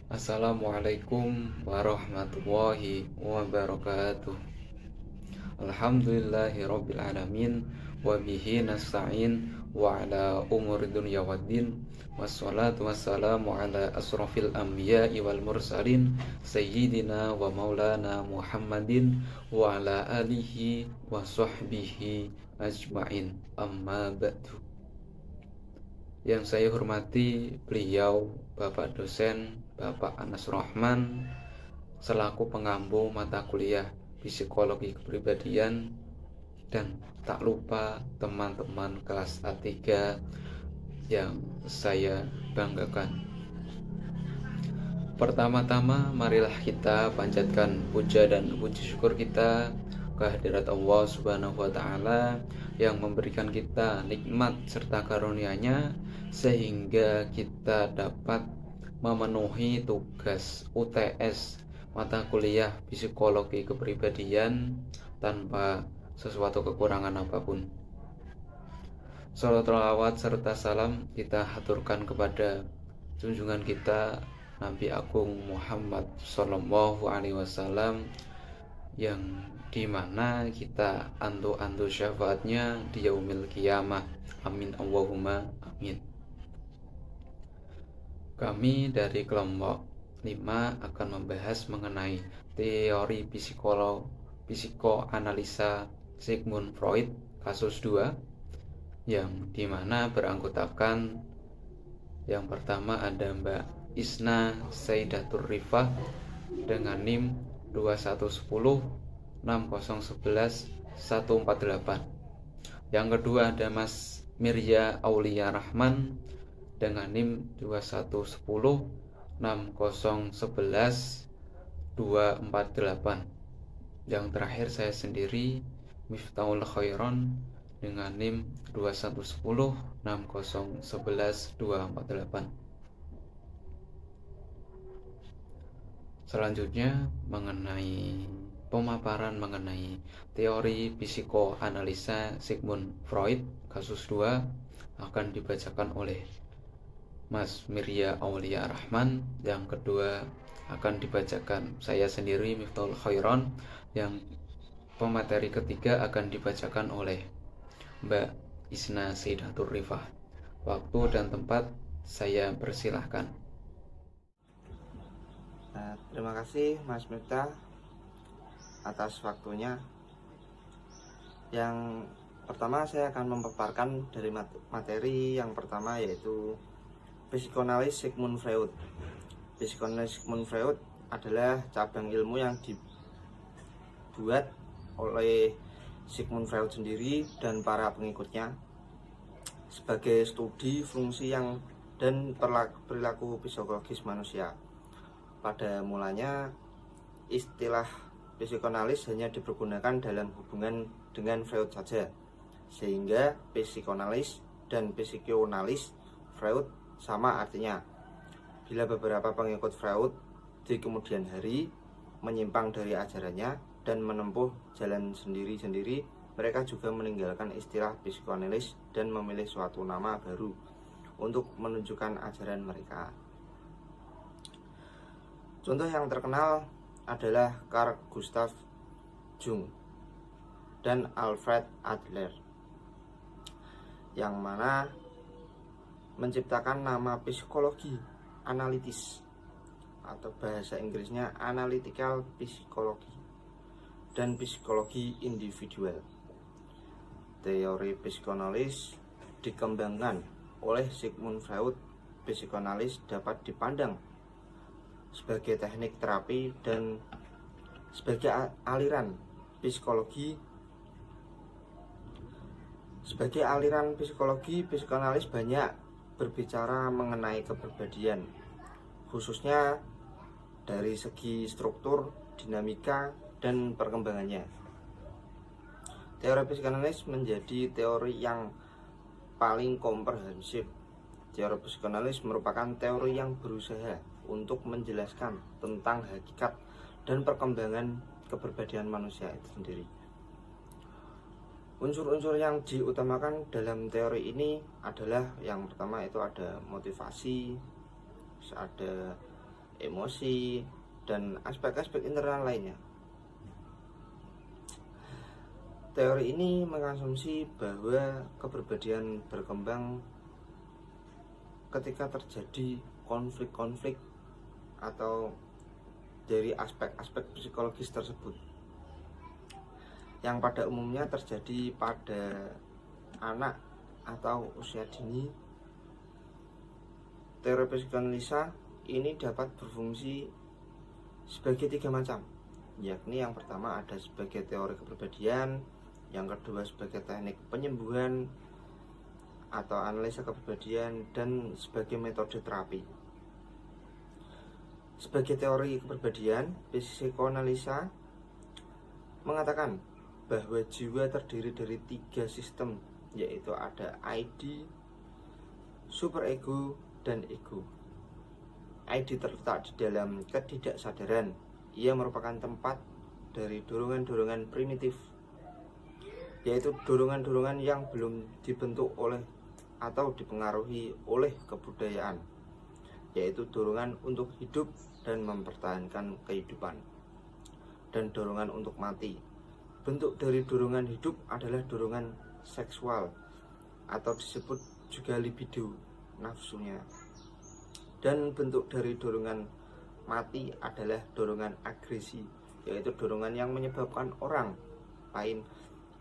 Assalamualaikum warahmatullahi wabarakatuh. Alhamdulillahi rabbil alamin. Wabihi nasta'in wa ala umuri dunya waddin. Wassalatu wassalamu ala asrafil anbiya'i wal mursalin Sayyidina wa maulana Muhammadin wa ala alihi wa sahbihi ajma'in. Amma ba'du. Yang saya hormati beliau Bapak dosen Bapak Anas Rahman selaku pengampu mata kuliah Psikologi Kepribadian, dan tak lupa teman-teman kelas A3 yang saya banggakan. Pertama-tama marilah kita panjatkan puja dan puji syukur kita kehadirat Allah Subhanahu wa taala yang memberikan kita nikmat serta karunia-Nya sehingga kita dapat memenuhi tugas UTS mata kuliah Psikologi Kepribadian tanpa sesuatu kekurangan apapun. Sholawat serta salam kita haturkan kepada junjungan kita Nabi Agung Muhammad Sallallahu Alaihi Wasallam, yang dimana kita antu-antu syafaatnya di yaumil qiyamah. Amin Allahumma amin. Kami dari kelompok 5 akan membahas mengenai teori psikoanalisa Sigmund Freud kasus 2, yang dimana beranggotakan yang pertama ada Mbak Isna Saidatur Rifah dengan NIM 2110 6011 148. Yang kedua ada Mas Mirya Aulia Rahman dengan NIM 2110 6011 248. Yang terakhir saya sendiri, Miftahul Khairon dengan NIM 2110 6011 248. Selanjutnya pemaparan mengenai teori psikoanalisa Sigmund Freud kasus 2 akan dibacakan oleh Mas Mirya Aulia Rahman. Yang kedua akan dibacakan saya sendiri, Miftahul Khairon. Yang pemateri ketiga akan dibacakan oleh Mbak Isna Saidatur Rifah. Waktu dan tempat saya persilahkan. Terima kasih Mas Miftah atas waktunya. Yang pertama saya akan memaparkan dari materi yang pertama, yaitu psikoanalis Sigmund Freud. Psikoanalis Sigmund Freud adalah cabang ilmu yang dibuat oleh Sigmund Freud sendiri dan para pengikutnya sebagai studi fungsi dan perilaku psikologis manusia. Pada mulanya istilah psikoanalis hanya dipergunakan dalam hubungan dengan Freud saja, sehingga psikoanalis dan psikioanalis Freud sama artinya. Bila beberapa pengikut Freud di kemudian hari menyimpang dari ajarannya dan menempuh jalan sendiri-sendiri, mereka juga meninggalkan istilah psikoanalis dan memilih suatu nama baru untuk menunjukkan ajaran mereka. Contoh yang terkenal adalah Carl Gustav Jung dan Alfred Adler, yang mana menciptakan nama psikologi analitis atau bahasa Inggrisnya analytical psychology dan psikologi individual. Teori psikoanalis dikembangkan oleh Sigmund Freud. Psikoanalis dapat dipandang sebagai teknik terapi dan sebagai aliran psikologi. Sebagai aliran psikologi, psikoanalis banyak berbicara mengenai kepribadian, khususnya dari segi struktur, dinamika, dan perkembangannya. Teori psikoanalis menjadi teori yang paling komprehensif. Teori psikoanalis merupakan teori yang berusaha untuk menjelaskan tentang hakikat dan perkembangan kepribadian manusia itu sendiri. Unsur-unsur yang diutamakan dalam teori ini adalah yang pertama itu ada motivasi, ada emosi, dan aspek-aspek internal lainnya. Teori ini mengasumsi bahwa kepribadian berkembang ketika terjadi konflik-konflik atau dari aspek-aspek psikologis tersebut, yang pada umumnya terjadi pada anak atau usia dini. Teori psikoanalisa ini dapat berfungsi sebagai 3 macam, yakni yang pertama ada sebagai teori kepribadian, yang kedua sebagai teknik penyembuhan atau analisa kepribadian, dan sebagai metode terapi. Sebagai teori kepribadian, psikoanalisa mengatakan bahwa jiwa terdiri dari 3 sistem, yaitu ada ID, superego, dan ego. ID terletak di dalam ketidaksadaran. Ia merupakan tempat dari dorongan-dorongan primitif, yaitu dorongan-dorongan yang belum dibentuk oleh atau dipengaruhi oleh kebudayaan, yaitu dorongan untuk hidup dan mempertahankan kehidupan, dan dorongan untuk mati. Bentuk dari dorongan hidup adalah dorongan seksual atau disebut juga libido, nafsunya. Dan bentuk dari dorongan mati adalah dorongan agresi, yaitu dorongan yang menyebabkan orang lain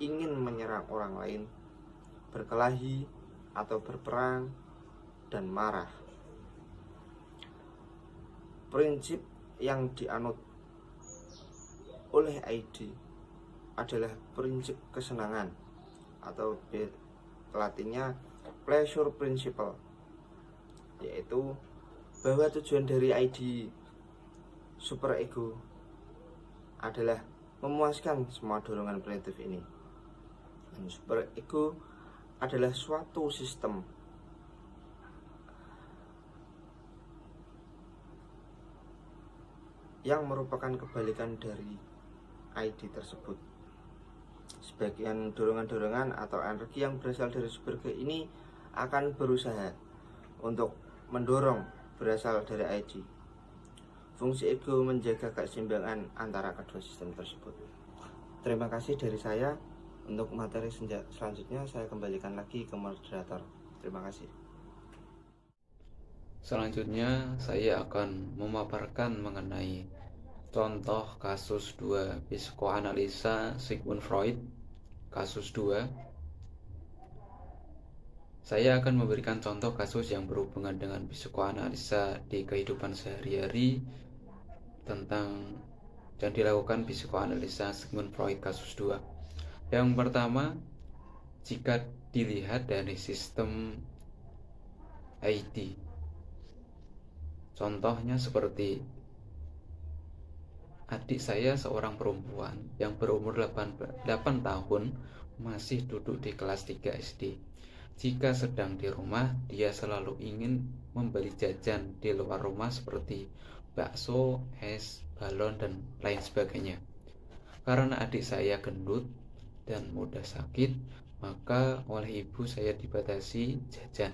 ingin menyerang orang lain, berkelahi atau berperang, dan marah. Prinsip yang dianut oleh ID adalah prinsip kesenangan atau latinnya pleasure principle, yaitu bahwa tujuan dari ID superego adalah memuaskan semua dorongan primitif ini. Dan superego adalah suatu sistem yang merupakan kebalikan dari ID tersebut. Sebagian dorongan-dorongan atau energi yang berasal dari superego ini akan berusaha untuk mendorong berasal dari ID. Fungsi ego menjaga keseimbangan antara kedua sistem tersebut. Terima kasih dari saya. Untuk materi selanjutnya saya kembalikan lagi ke moderator. Terima kasih. Selanjutnya saya akan memaparkan mengenai contoh kasus 2 psikoanalisa Sigmund Freud. Kasus 2, saya akan memberikan contoh kasus yang berhubungan dengan psikoanalisa di kehidupan sehari-hari tentang dan dilakukan psikoanalisa Sigmund Freud kasus 2. Yang pertama, jika dilihat dari sistem ID, contohnya seperti adik saya seorang perempuan yang berumur 8 tahun masih duduk di kelas 3 SD. Jika sedang di rumah, dia selalu ingin membeli jajan di luar rumah seperti bakso, es, balon, dan lain sebagainya. Karena adik saya gendut dan mudah sakit, maka oleh ibu saya dibatasi jajan.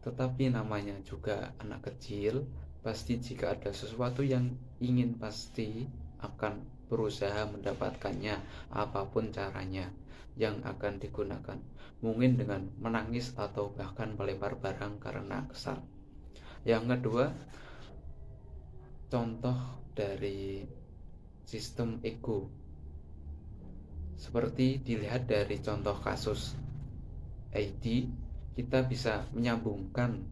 Tetapi namanya juga anak kecil, pasti jika ada sesuatu yang ingin pasti akan berusaha mendapatkannya apapun caranya yang akan digunakan. Mungkin dengan menangis atau bahkan melempar barang karena kesal. Yang kedua, contoh dari sistem ego seperti dilihat dari contoh kasus ID, kita bisa menyambungkan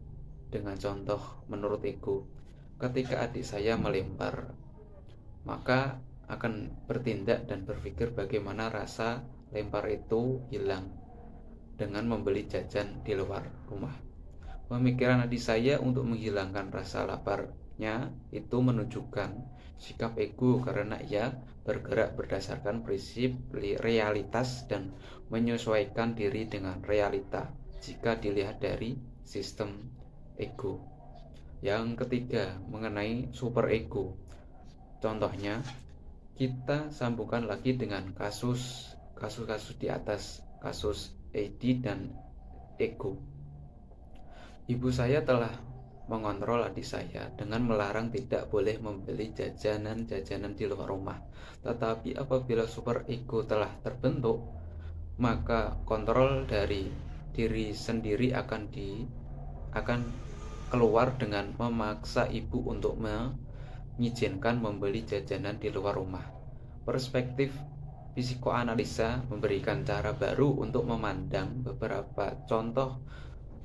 dengan contoh menurut ego. Ketika adik saya melempar, maka akan bertindak dan berpikir bagaimana rasa lempar itu hilang dengan membeli jajan di luar rumah. Pemikiran adik saya untuk menghilangkan rasa laparnya itu menunjukkan sikap ego karena ia bergerak berdasarkan prinsip realitas dan menyesuaikan diri dengan realita jika dilihat dari sistem ego. Yang ketiga, mengenai superego. Contohnya, kita sambungkan lagi dengan kasus-kasus di atas, kasus AD dan ego. Ibu saya telah mengontrol adik saya dengan melarang tidak boleh membeli jajanan-jajanan di luar rumah. Tetapi apabila super ego telah terbentuk, maka kontrol dari diri sendiri akan keluar dengan memaksa ibu untuk mengizinkan membeli jajanan di luar rumah. Perspektif psikoanalisa memberikan cara baru untuk memandang beberapa contoh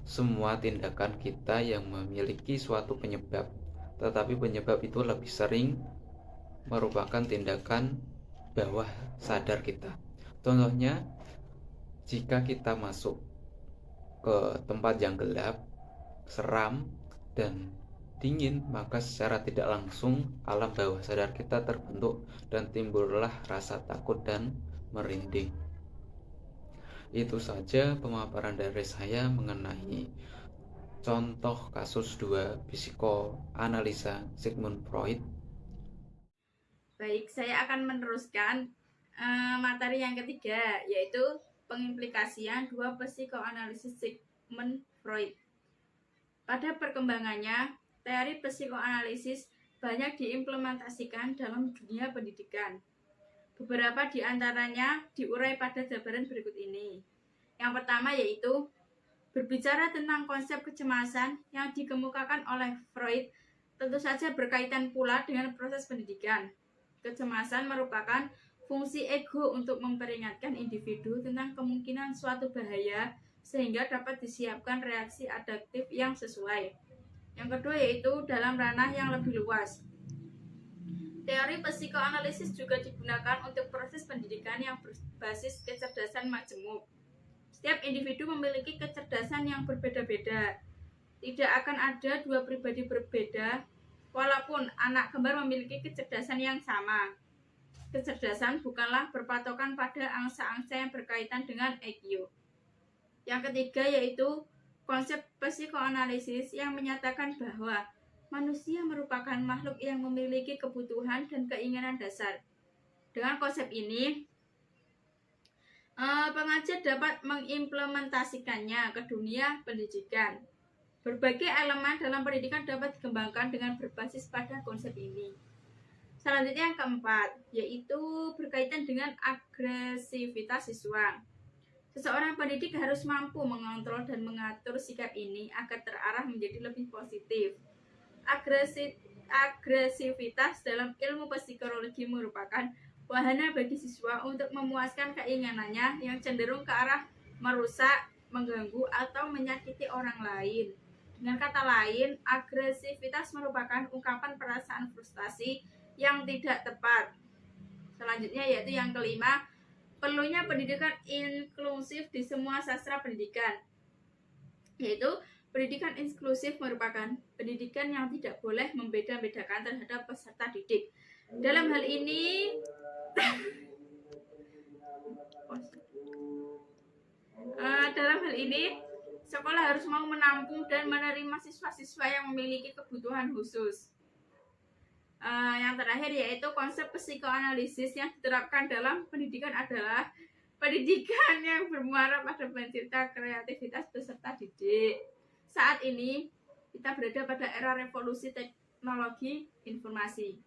semua tindakan kita yang memiliki suatu penyebab, tetapi penyebab itu lebih sering merupakan tindakan bawah sadar kita. Contohnya, jika kita masuk ke tempat yang gelap, seram, dan dingin, maka secara tidak langsung alam bawah sadar kita terbentuk dan timbullah rasa takut dan merinding. Itu saja pemaparan dari saya mengenai contoh kasus 2 psikoanalisa Sigmund Freud. Baik, saya akan meneruskan materi yang ketiga, yaitu pengimplikasian 2 psikoanalisis Sigmund Freud. Pada perkembangannya, teori psikoanalisis banyak diimplementasikan dalam dunia pendidikan. Beberapa di antaranya diurai pada jabaran berikut ini. Yang pertama yaitu berbicara tentang konsep kecemasan yang dikemukakan oleh Freud tentu saja berkaitan pula dengan proses pendidikan. Kecemasan merupakan fungsi ego untuk memperingatkan individu tentang kemungkinan suatu bahaya sehingga dapat disiapkan reaksi adaptif yang sesuai. Yang kedua yaitu dalam ranah yang lebih luas. Teori psikoanalisis juga digunakan untuk proses pendidikan yang berbasis kecerdasan majemuk. Setiap individu memiliki kecerdasan yang berbeda-beda. Tidak akan ada 2 pribadi berbeda, walaupun anak kembar memiliki kecerdasan yang sama. Kecerdasan bukanlah berpatokan pada angsa-angsa yang berkaitan dengan IQ. Yang ketiga yaitu konsep psikoanalisis yang menyatakan bahwa manusia merupakan makhluk yang memiliki kebutuhan dan keinginan dasar. Dengan konsep ini, pengajar dapat mengimplementasikannya ke dunia pendidikan. Berbagai elemen dalam pendidikan dapat dikembangkan dengan berbasis pada konsep ini. Selanjutnya yang keempat, yaitu berkaitan dengan agresivitas siswa. Seseorang pendidik harus mampu mengontrol dan mengatur sikap ini agar terarah menjadi lebih positif. Agresivitas dalam ilmu psikologi merupakan wahana bagi siswa untuk memuaskan keinginannya yang cenderung ke arah merusak, mengganggu, atau menyakiti orang lain. Dengan kata lain, agresivitas merupakan ungkapan perasaan frustasi yang tidak tepat. Selanjutnya yaitu yang kelima, perlunya pendidikan inklusif di semua sastra pendidikan. Yaitu pendidikan inklusif merupakan pendidikan yang tidak boleh membeda-bedakan terhadap peserta didik. Dalam hal ini sekolah harus mau menampung dan menerima siswa-siswa yang memiliki kebutuhan khusus. Yang terakhir yaitu konsep psikoanalisis yang diterapkan dalam pendidikan adalah pendidikan yang bermuara pada pencipta kreativitas peserta didik. Saat ini kita berada pada era revolusi teknologi informasi.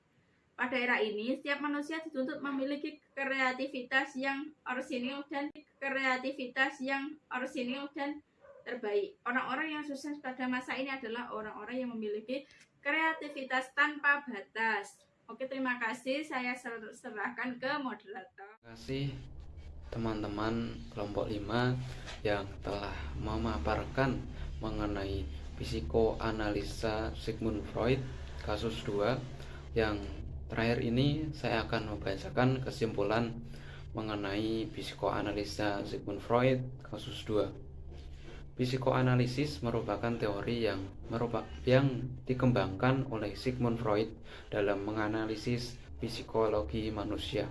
Pada era ini, setiap manusia dituntut memiliki kreativitas yang orisinil dan terbaik. Orang-orang yang sukses pada masa ini adalah orang-orang yang memiliki kreativitas tanpa batas. Oke, terima kasih. Saya serahkan ke moderator. Terima kasih teman-teman kelompok 5 yang telah memaparkan mengenai psikoanalisa Sigmund Freud kasus 2. Yang terakhir ini saya akan membacakan kesimpulan mengenai psikoanalisa Sigmund Freud kasus 2. Psikoanalisis merupakan teori yang dikembangkan oleh Sigmund Freud dalam menganalisis psikologi manusia.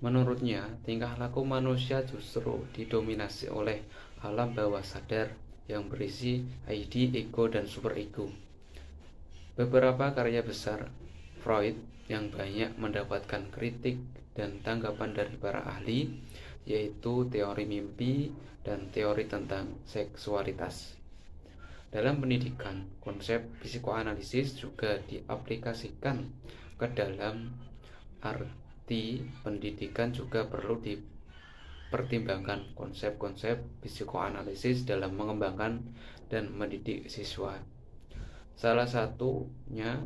Menurutnya, tingkah laku manusia justru didominasi oleh alam bawah sadar yang berisi ID, ego, dan superego. Beberapa karya besar Freud yang banyak mendapatkan kritik dan tanggapan dari para ahli, yaitu teori mimpi dan teori tentang seksualitas. Dalam pendidikan, konsep psikoanalisis juga diaplikasikan ke dalam arti pendidikan juga perlu dipertimbangkan konsep-konsep psikoanalisis dalam mengembangkan dan mendidik siswa. Salah satunya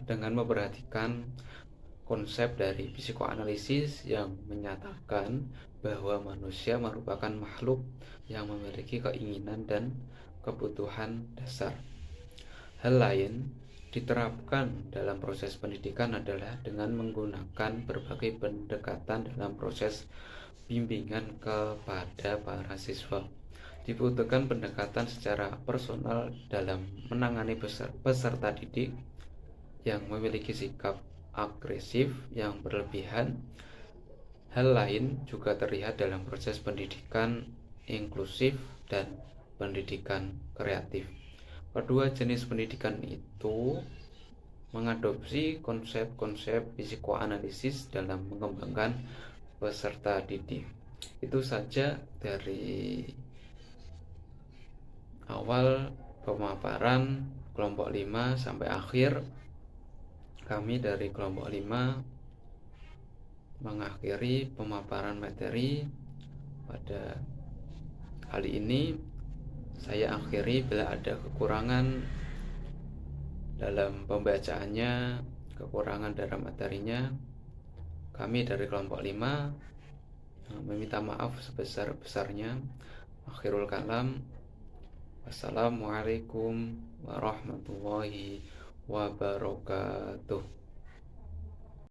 dengan memperhatikan konsep dari psikoanalisis yang menyatakan bahwa manusia merupakan makhluk yang memiliki keinginan dan kebutuhan dasar. Hal lain diterapkan dalam proses pendidikan adalah dengan menggunakan berbagai pendekatan dalam proses bimbingan kepada para siswa. Dibutuhkan pendekatan secara personal dalam menangani peserta didik yang memiliki sikap agresif yang berlebihan. Hal lain juga terlihat dalam proses pendidikan inklusif dan pendidikan kreatif. Kedua jenis pendidikan itu mengadopsi konsep-konsep psikoanalisis dalam mengembangkan peserta didik. Itu saja dari awal pemaparan kelompok 5 sampai akhir. Kami dari kelompok 5 mengakhiri pemaparan materi pada kali ini. Saya akhiri bila ada kekurangan dalam pembacaannya, kekurangan dalam materinya. Kami dari kelompok 5 meminta maaf sebesar-besarnya. Akhirul kalam. Wassalamualaikum warahmatullahi wabarakatuh.